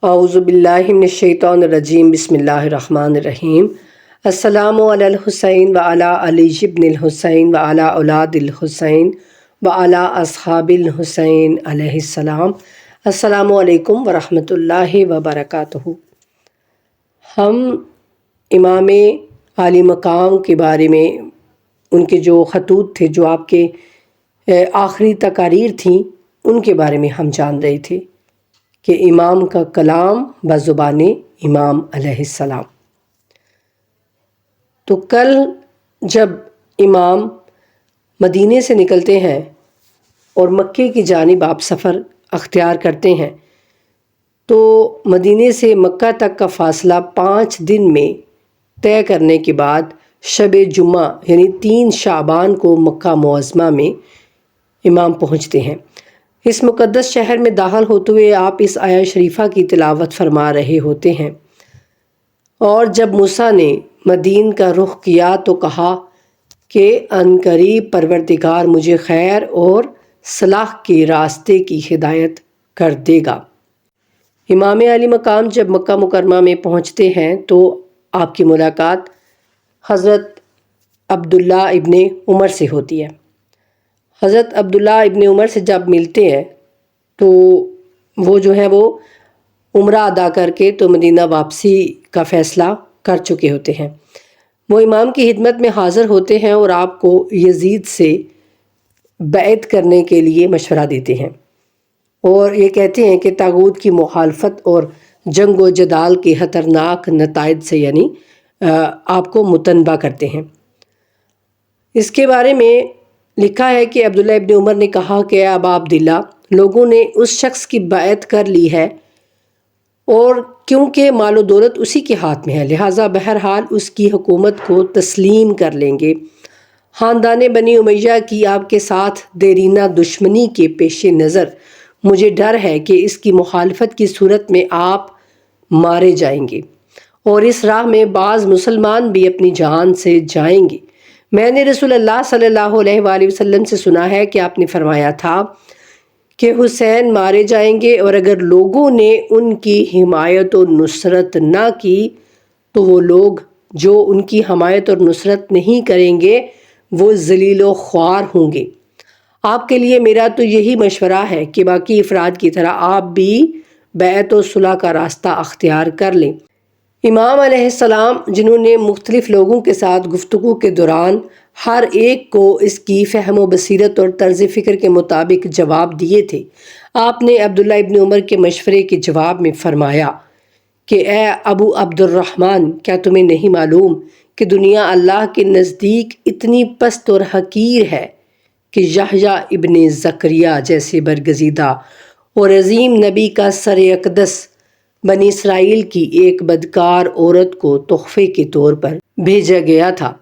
اعوذ باللہ من الشیطان الرجیم بسم اللہ الرحمن الرحیم۔ السلام علی الحسین و علی علی ابن الحسین و علی اولاد الحسین و علی اصحاب الحسین علیہ السلام۔ السلام علیکم ورحمۃ اللہ وبرکاتہ۔ ہم امام عالی مقام کے بارے میں ان کے جو خطوط تھے، جو آپ کے آخری تقاریر تھیں، ان کے بارے میں ہم جان رہے تھے کہ امام کا کلام بزبان امام علیہ السلام۔ تو کل جب امام مدینے سے نکلتے ہیں اور مکے کی جانب آپ سفر اختیار کرتے ہیں، تو مدینے سے مکہ تک کا فاصلہ 5 دن میں طے کرنے کے بعد شب جمعہ یعنی 3 شعبان کو مکہ معظمہ میں امام پہنچتے ہیں۔ اس مقدس شہر میں داخل ہوتے ہوئے آپ اس آیہ شریفہ کی تلاوت فرما رہے ہوتے ہیں، اور جب موسیٰ نے مدین کا رخ کیا تو کہا کہ عنقریب پروردگار مجھے خیر اور صلاح کے راستے کی ہدایت کر دے گا۔ امام علی مقام جب مکہ مکرمہ میں پہنچتے ہیں تو آپ کی ملاقات حضرت عبداللہ ابن عمر سے ہوتی ہے۔ حضرت عبداللہ ابن عمر سے جب ملتے ہیں تو وہ وہ عمرہ ادا کر کے تو مدینہ واپسی کا فیصلہ کر چکے ہوتے ہیں۔ وہ امام کی خدمت میں حاضر ہوتے ہیں اور آپ کو یزید سے بیعت کرنے کے لیے مشورہ دیتے ہیں، اور یہ کہتے ہیں کہ طاغوت کی مخالفت اور جنگ و جدال کے خطرناک نتائج سے آپ کو متنبہ کرتے ہیں۔ اس کے بارے میں لکھا ہے کہ عبداللہ ابن عمر نے کہا کہ ابا عبداللہ، لوگوں نے اس شخص کی بیعت کر لی ہے، اور کیونکہ مال و دولت اسی کے ہاتھ میں ہے، لہٰذا بہرحال اس کی حکومت کو تسلیم کر لیں گے۔ خاندان بنی امیہ کی آپ کے ساتھ دیرینہ دشمنی کے پیش نظر مجھے ڈر ہے کہ اس کی مخالفت کی صورت میں آپ مارے جائیں گے، اور اس راہ میں بعض مسلمان بھی اپنی جان سے جائیں گے۔ میں نے رسول اللہ صلی اللہ علیہ وآلہ وسلم سے سنا ہے کہ آپ نے فرمایا تھا کہ حسین مارے جائیں گے، اور اگر لوگوں نے ان کی حمایت و نصرت نہ کی تو وہ لوگ جو ان کی حمایت اور نصرت نہیں کریں گے وہ ذلیل و خوار ہوں گے۔ آپ کے لیے میرا تو یہی مشورہ ہے کہ باقی افراد کی طرح آپ بھی بیعت و صلح کا راستہ اختیار کر لیں۔ امام علیہ السلام، جنہوں نے مختلف لوگوں کے ساتھ گفتگو کے دوران ہر ایک کو اس کی فہم و بصیرت اور طرز فکر کے مطابق جواب دیے تھے، آپ نے عبداللہ ابن عمر کے مشورے کے جواب میں فرمایا کہ اے ابو عبد الرحمن، کیا تمہیں نہیں معلوم کہ دنیا اللہ کے نزدیک اتنی پست اور حقیر ہے کہ یحییٰ ابن زکریا جیسے برگزیدہ اور عظیم نبی کا سر اقدس بنی اسرائیل کی ایک بدکار عورت کو تحفے کے طور پر بھیجا گیا تھا؟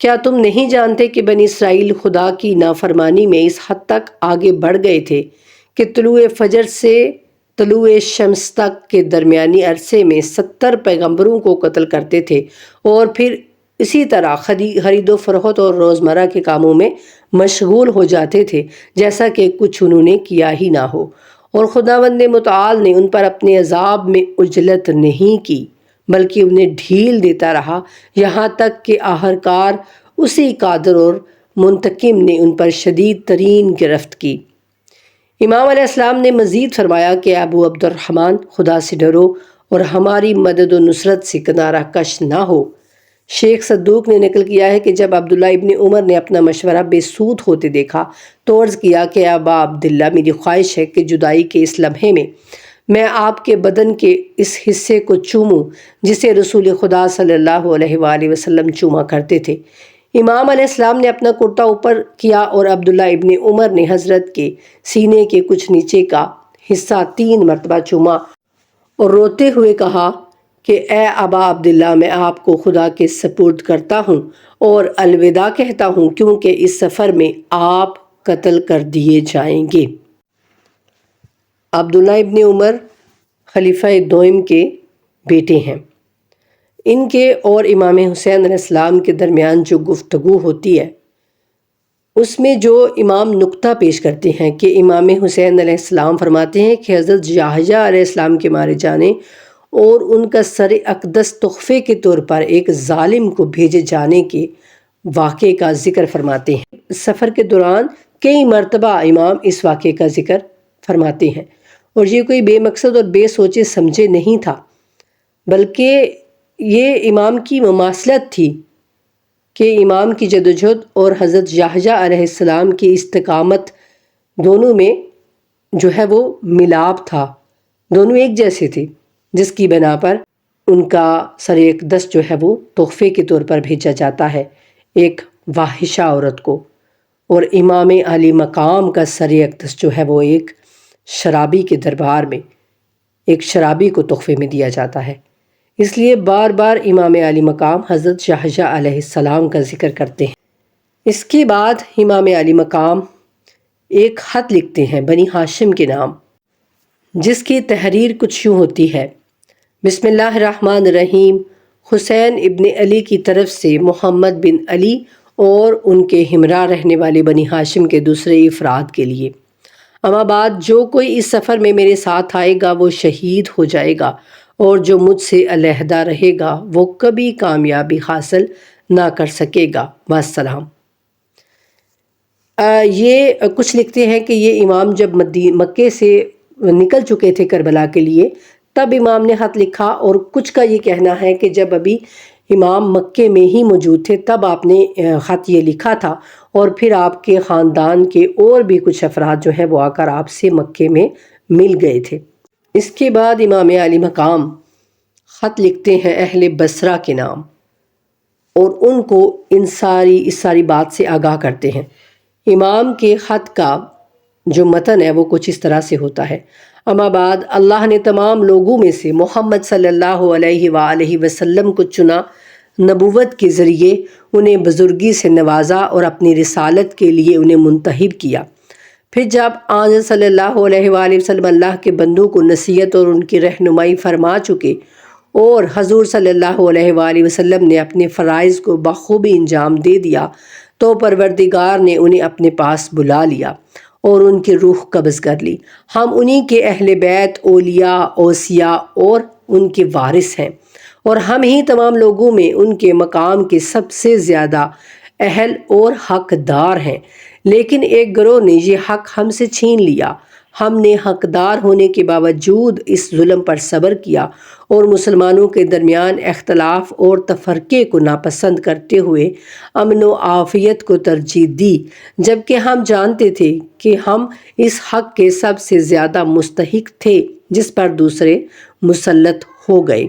کیا تم نہیں جانتے کہ بنی اسرائیل خدا کی نافرمانی میں اس حد تک آگے بڑھ گئے تھے کہ طلوع فجر سے طلوع شمس تک کے درمیانی عرصے میں 70 پیغمبروں کو قتل کرتے تھے، اور پھر اسی طرح خرید و فروخت اور روزمرہ کے کاموں میں مشغول ہو جاتے تھے جیسا کہ کچھ انہوں نے کیا ہی نہ ہو، اور خداوند متعال نے ان پر اپنے عذاب میں عجلت نہیں کی بلکہ انہیں ڈھیل دیتا رہا، یہاں تک کہ آخرکار اسی قادر اور منتقم نے ان پر شدید ترین گرفت کی۔ امام علیہ السلام نے مزید فرمایا کہ ابو عبد الرحمن، خدا سے ڈرو اور ہماری مدد و نصرت سے کنارہ کش نہ ہو۔ شیخ صدوق نے نقل کیا ہے کہ جب عبداللہ ابن عمر نے اپنا مشورہ بے سود ہوتے دیکھا تو عرض کیا کہ ابا عبداللہ، میری خواہش ہے کہ جدائی کے اس لمحے میں آپ کے بدن کے اس حصے کو چوموں جسے رسول خدا صلی اللہ علیہ وآلہ وسلم چوما کرتے تھے۔ امام علیہ السلام نے اپنا کرتا اوپر کیا اور عبداللہ ابن عمر نے حضرت کے سینے کے کچھ نیچے کا حصہ 3 مرتبہ چوما اور روتے ہوئے کہا کہ اے ابا عبداللہ، میں آپ کو خدا کے سپرد کرتا ہوں اور الوداع کہتا ہوں، کیونکہ اس سفر میں آپ قتل کر دیے جائیں گے۔ عبداللہ ابن عمر خلیفہ دوئم کے بیٹے ہیں۔ ان کے اور امام حسین علیہ السلام کے درمیان جو گفتگو ہوتی ہے اس میں جو امام نقطہ پیش کرتے ہیں کہ امام حسین علیہ السلام فرماتے ہیں کہ حضرت یحییٰ علیہ السلام کے مارے جانے اور ان کا سر اقدس تحفے کے طور پر ایک ظالم کو بھیجے جانے کے واقعے کا ذکر فرماتے ہیں۔ سفر کے دوران کئی مرتبہ امام اس واقعے کا ذکر فرماتے ہیں، اور یہ کوئی بے مقصد اور بے سوچے سمجھے نہیں تھا، بلکہ یہ امام کی مماثلت تھی کہ امام کی جدوجہد اور حضرت یحییٰ علیہ السلام کی استقامت دونوں میں جو ہے وہ ملاپ تھا، دونوں ایک جیسے تھے، جس کی بنا پر ان کا سر اقدس جو ہے وہ تحفے کے طور پر بھیجا جاتا ہے ایک واحشہ عورت کو، اور امام علی مقام کا سر اقدس جو ہے وہ ایک شرابی کے دربار میں ایک شرابی کو تحفے میں دیا جاتا ہے۔ اس لیے بار بار امام علی مقام حضرت یحییٰ علیہ السلام کا ذکر کرتے ہیں۔ اس کے بعد امام علی مقام ایک خط لکھتے ہیں بنی ہاشم کے نام، جس کی تحریر کچھ یوں ہوتی ہے: بسم اللہ الرحمن الرحیم، حسین ابن علی کی طرف سے محمد بن علی اور ان کے ہمراہ رہنے والے بنی ہاشم کے دوسرے افراد کے لیے، اما بعد جو کوئی اس سفر میں میرے ساتھ آئے گا وہ شہید ہو جائے گا، اور جو مجھ سے علیحدہ رہے گا وہ کبھی کامیابی حاصل نہ کر سکے گا، والسلام۔ یہ کچھ لکھتے ہیں کہ یہ امام جب مکے سے نکل چکے تھے کربلا کے لیے تب امام نے خط لکھا، اور کچھ کا یہ کہنا ہے کہ جب ابھی امام مکے میں ہی موجود تھے تب آپ نے خط یہ لکھا تھا، اور پھر آپ کے خاندان کے اور بھی کچھ افراد جو ہیں وہ آ کر آپ سے مکے میں مل گئے تھے۔ اس کے بعد امام علی مقام خط لکھتے ہیں اہل بصرہ کے نام، اور ان کو اس ساری بات سے آگاہ کرتے ہیں۔ امام کے خط کا جو متن ہے وہ کچھ اس طرح سے ہوتا ہے: اما بعد اللہ نے تمام لوگوں میں سے محمد صلی اللہ علیہ وآلہ وسلم کو چنا، نبوت کے ذریعے انہیں بزرگی سے نوازا اور اپنی رسالت کے لیے انہیں منتخب کیا۔ پھر جب آن صلی اللہ علیہ وآلہ وسلم اللہ کے بندوں کو نصیحت اور ان کی رہنمائی فرما چکے، اور حضور صلی اللہ علیہ وآلہ وسلم نے اپنے فرائض کو بخوبی انجام دے دیا، تو پروردگار نے انہیں اپنے پاس بلا لیا اور ان کی روح قبض کر لی۔ ہم انہی کے اہل بیت، اولیاء، اوصیاء اور ان کے وارث ہیں، اور ہم ہی تمام لوگوں میں ان کے مقام کے سب سے زیادہ اہل اور حقدار ہیں، لیکن ایک گروہ نے یہ حق ہم سے چھین لیا۔ ہم نے حقدار ہونے کے باوجود اس ظلم پر صبر کیا اور مسلمانوں کے درمیان اختلاف اور تفرقے کو ناپسند کرتے ہوئے امن و عافیت کو ترجیح دی، جبکہ ہم جانتے تھے کہ ہم اس حق کے سب سے زیادہ مستحق تھے جس پر دوسرے مسلط ہو گئے۔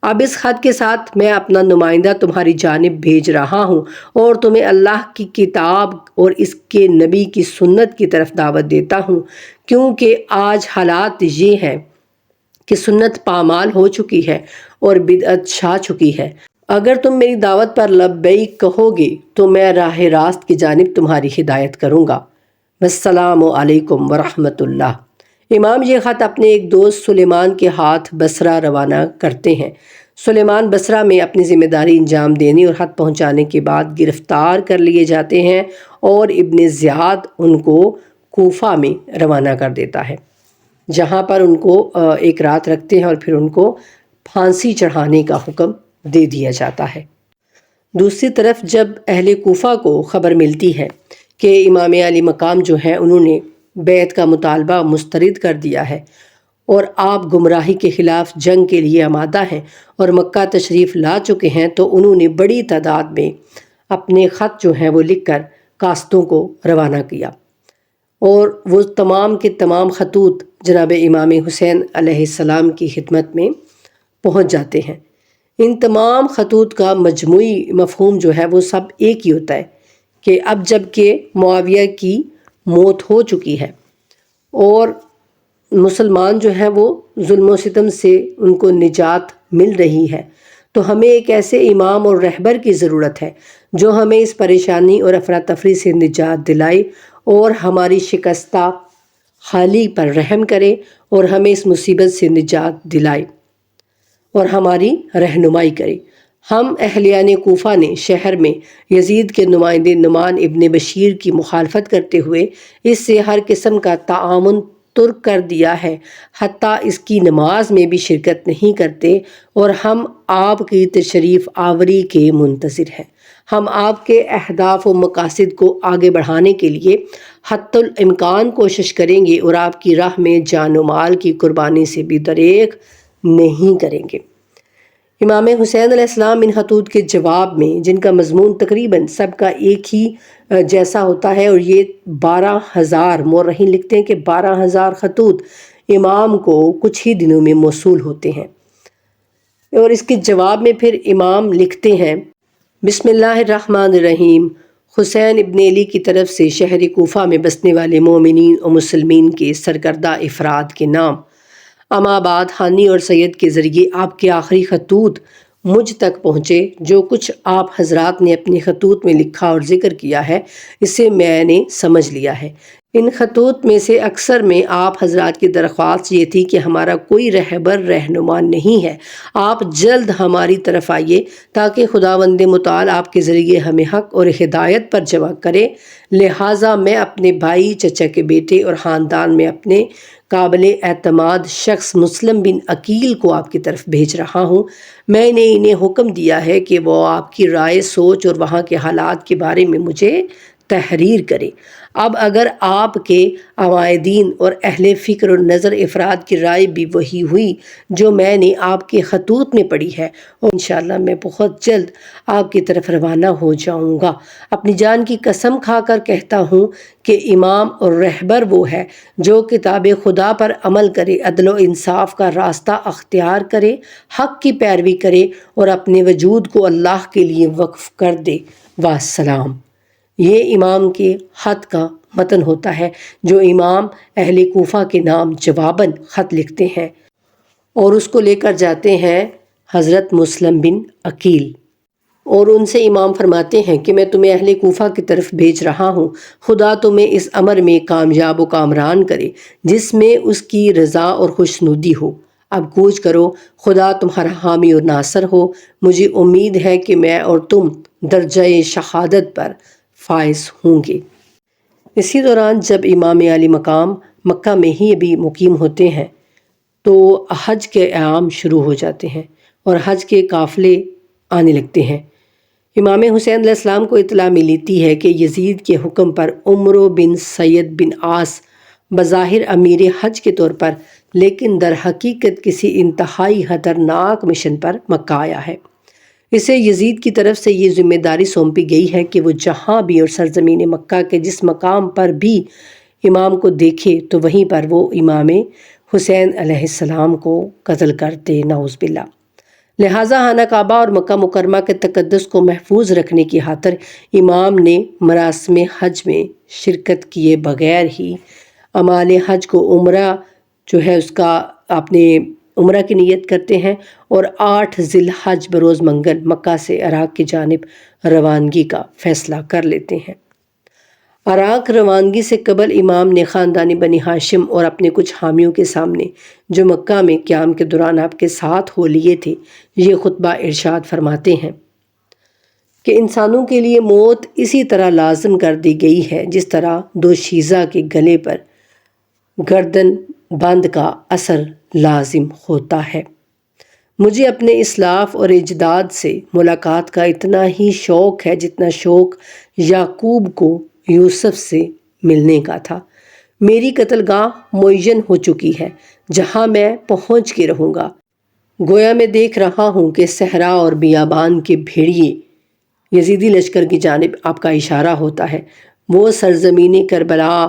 اب اس خط کے ساتھ میں اپنا نمائندہ تمہاری جانب بھیج رہا ہوں اور تمہیں اللہ کی کتاب اور اس کے نبی کی سنت کی طرف دعوت دیتا ہوں، کیونکہ آج حالات یہ ہیں کہ سنت پامال ہو چکی ہے اور بدعت چھا چکی ہے۔ اگر تم میری دعوت پر لبیک کہو گے تو میں راہ راست کی جانب تمہاری ہدایت کروں گا۔ السلام علیکم ورحمۃ اللہ۔ امام یہ خط اپنے ایک دوست سلیمان کے ہاتھ بصرہ روانہ کرتے ہیں۔ سلیمان بصرہ میں اپنی ذمہ داری انجام دینے اور خط پہنچانے کے بعد گرفتار کر لیے جاتے ہیں، اور ابن زیاد ان کو کوفہ میں روانہ کر دیتا ہے، جہاں پر ان کو ایک رات رکھتے ہیں اور پھر ان کو پھانسی چڑھانے کا حکم دے دیا جاتا ہے۔ دوسری طرف جب اہل کوفہ کو خبر ملتی ہے کہ امام علی مقام جو ہیں انہوں نے بیعت کا مطالبہ مسترد کر دیا ہے اور آپ گمراہی کے خلاف جنگ کے لیے آمادہ ہیں اور مکہ تشریف لا چکے ہیں، تو انہوں نے بڑی تعداد میں اپنے خط جو ہیں وہ لکھ کر قاصدوں کو روانہ کیا، اور وہ تمام کے تمام خطوط جناب امام حسین علیہ السلام کی خدمت میں پہنچ جاتے ہیں۔ ان تمام خطوط کا مجموعی مفہوم جو ہے وہ سب ایک ہی ہوتا ہے کہ اب جب کہ معاویہ کی موت ہو چکی ہے اور مسلمان جو ہیں وہ ظلم و ستم سے ان کو نجات مل رہی ہے، تو ہمیں ایک ایسے امام اور رہبر کی ضرورت ہے جو ہمیں اس پریشانی اور افراتفری سے نجات دلائے اور ہماری شکستہ حالی پر رحم کرے اور ہمیں اس مصیبت سے نجات دلائے اور ہماری رہنمائی کرے۔ ہم اہلیان کوفہ نے شہر میں یزید کے نمائندے نعمان ابن بشیر کی مخالفت کرتے ہوئے اس سے ہر قسم کا تعاون ترک کر دیا ہے، حتیٰ اس کی نماز میں بھی شرکت نہیں کرتے، اور ہم آپ کی تشریف آوری کے منتظر ہیں۔ ہم آپ کے اہداف و مقاصد کو آگے بڑھانے کے لیے حتی الامکان کوشش کریں گے اور آپ کی راہ میں جان و مال کی قربانی سے بھی دریغ نہیں کریں گے۔ امام حسین علیہ السلام ان خطوط کے جواب میں، جن کا مضمون تقریباً سب کا ایک ہی جیسا ہوتا ہے، اور یہ 12,000 مورخین لکھتے ہیں کہ 12,000 خطوط امام کو کچھ ہی دنوں میں موصول ہوتے ہیں، اور اس کے جواب میں پھر امام لکھتے ہیں: بسم اللہ الرحمن الرحیم، حسین ابن علی کی طرف سے شہر کوفہ میں بسنے والے مومنین و مسلمین کے سرکردہ افراد کے نام۔ اما بعد، ہانی اور سید کے ذریعے آپ کے آخری خطوط مجھ تک پہنچے۔ جو کچھ آپ حضرات نے اپنے خطوط میں لکھا اور ذکر کیا ہے، اسے میں نے سمجھ لیا ہے۔ ان خطوط میں سے اکثر میں آپ حضرات کی درخواست یہ تھی کہ ہمارا کوئی رہبر رہنما نہیں ہے، آپ جلد ہماری طرف آئیے تاکہ خداوند متعال آپ کے ذریعے ہمیں حق اور ہدایت پر جمع کرے۔ لہٰذا میں اپنے بھائی، چچا کے بیٹے اور خاندان میں اپنے قابل اعتماد شخص مسلم بن عقیل کو آپ کی طرف بھیج رہا ہوں۔ میں نے انہیں حکم دیا ہے کہ وہ آپ کی رائے، سوچ اور وہاں کے حالات کے بارے میں مجھے تحریر کرے۔ اب اگر آپ کے عمائدین اور اہل فکر اور نظر افراد کی رائے بھی وہی ہوئی جو میں نے آپ کے خطوط میں پڑھی ہے، اور انشاءاللہ میں بہت جلد آپ کی طرف روانہ ہو جاؤں گا۔ اپنی جان کی قسم کھا کر کہتا ہوں کہ امام اور رہبر وہ ہے جو کتاب خدا پر عمل کرے، عدل و انصاف کا راستہ اختیار کرے، حق کی پیروی کرے اور اپنے وجود کو اللہ کے لیے وقف کر دے۔ والسلام۔ یہ امام کے خط کا متن ہوتا ہے جو امام اہل کوفہ کے نام جواباً خط لکھتے ہیں اور اس کو لے کر جاتے ہیں حضرت مسلم بن عقیل، اور ان سے امام فرماتے ہیں کہ میں تمہیں اہل کوفہ کی طرف بھیج رہا ہوں، خدا تمہیں اس امر میں کامیاب و کامران کرے جس میں اس کی رضا اور خوشنودی ہو۔ اب کوچ کرو، خدا تمہارا حامی اور ناصر ہو۔ مجھے امید ہے کہ میں اور تم درجہ شہادت پر فائز ہوں گے۔ اسی دوران جب امام علی مقام مکہ میں ہی ابھی مقیم ہوتے ہیں تو حج کے ایام شروع ہو جاتے ہیں اور حج کے قافلے آنے لگتے ہیں۔ امام حسین علیہ السلام کو اطلاع ملتی ہے کہ یزید کے حکم پر عمرو بن سید بن عاص بظاہر امیر حج کے طور پر، لیکن در حقیقت کسی انتہائی خطرناک مشن پر مکہ آیا ہے۔ اسے یزید کی طرف سے یہ ذمہ داری سونپی گئی ہے کہ وہ جہاں بھی اور سرزمین مکہ کے جس مقام پر بھی امام کو دیکھے تو وہیں پر وہ امام حسین علیہ السلام کو قتل کر دے، نعوذ باللہ۔ لہٰذا خانہ کعبہ اور مکہ مکرمہ کے تقدس کو محفوظ رکھنے کی خاطر امام نے مراسم حج میں شرکت کیے بغیر ہی اعمال حج کو عمرہ جو ہے اس کا اپنے عمرہ کی نیت کرتے ہیں، اور 8 ذی الحج بروز منگل مکہ سے عراق کی جانب روانگی کا فیصلہ کر لیتے ہیں۔ عراق روانگی سے قبل امام نے خاندان بنی ہاشم اور اپنے کچھ حامیوں کے سامنے جو مکہ میں قیام کے دوران آپ کے ساتھ ہو لیے تھے، یہ خطبہ ارشاد فرماتے ہیں کہ انسانوں کے لیے موت اسی طرح لازم کر دی گئی ہے جس طرح دوشیزہ کے گلے پر گردن بند کا اثر لازم ہوتا ہے۔ مجھے اپنے اسلاف اور اجداد سے ملاقات کا اتنا ہی شوق ہے جتنا شوق یعقوب کو یوسف سے ملنے کا تھا۔ میری قتل گاہ معین ہو چکی ہے جہاں میں پہنچ کے رہوں گا۔ گویا میں دیکھ رہا ہوں کہ صحرا اور بیابان کے بھیڑیے، یزیدی لشکر کی جانب آپ کا اشارہ ہوتا ہے، وہ سرزمین کربلا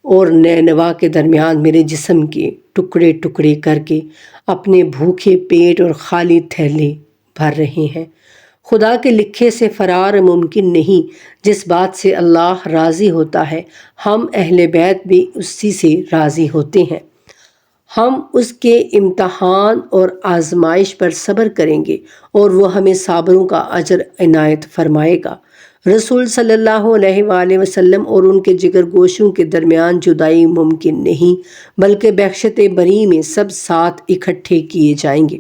اور نینوا کے درمیان میرے جسم کے ٹکڑے ٹکڑے کر کے اپنے بھوکے پیٹ اور خالی تھیلے بھر رہے ہیں۔ خدا کے لکھے سے فرار ممکن نہیں۔ جس بات سے اللہ راضی ہوتا ہے، ہم اہل بیت بھی اسی سے راضی ہوتے ہیں۔ ہم اس کے امتحان اور آزمائش پر صبر کریں گے اور وہ ہمیں صابروں کا اجر عنایت فرمائے گا۔ رسول صلی اللہ علیہ وآلہ وسلم اور ان کے جگر گوشوں کے درمیان جدائی ممکن نہیں، بلکہ بہشت بری میں سب ساتھ اکٹھے کیے جائیں گے،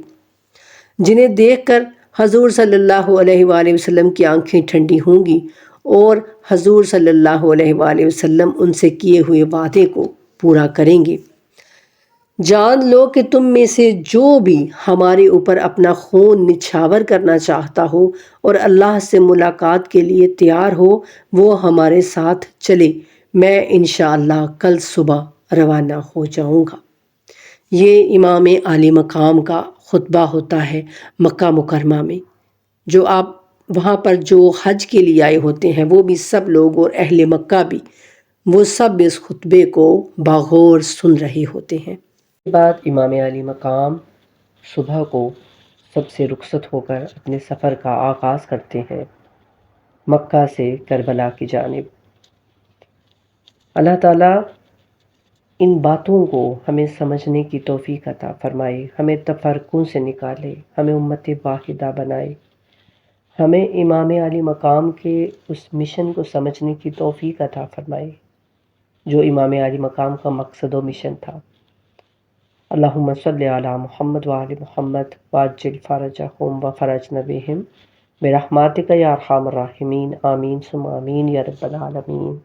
جنہیں دیکھ کر حضور صلی اللہ علیہ وآلہ وسلم کی آنکھیں ٹھنڈی ہوں گی اور حضور صلی اللہ علیہ وآلہ وسلم ان سے کیے ہوئے وعدے کو پورا کریں گے۔ جان لو کہ تم میں سے جو بھی ہمارے اوپر اپنا خون نچھاور کرنا چاہتا ہو اور اللہ سے ملاقات کے لیے تیار ہو وہ ہمارے ساتھ چلے، میں انشاءاللہ کل صبح روانہ ہو جاؤں گا۔ یہ امام عالی مقام کا خطبہ ہوتا ہے مکہ مکرمہ میں، جو آپ وہاں پر جو حج کے لیے آئے ہوتے ہیں وہ بھی سب لوگ اور اہل مکہ بھی، وہ سب اس خطبے کو باغور سن رہے ہوتے ہیں۔ اس کے بعد امام عالی مقام صبح کو سب سے رخصت ہو کر اپنے سفر کا آغاز کرتے ہیں مکہ سے کربلا کی جانب۔ اللہ تعالیٰ ان باتوں کو ہمیں سمجھنے کی توفیق عطا فرمائے، ہمیں تفرقوں سے نکالے، ہمیں امت واحدہ بنائے، ہمیں امام عالی مقام کے اس مشن کو سمجھنے کی توفیق عطا فرمائے جو امام عالی مقام کا مقصد و مشن تھا۔ اللہم صلی علی محمد وآل محمد وعجل فرجہم وفرجنا بہم برحمتک یا ارحم الراحمین، آمین ثم آمین یا رب العالمین۔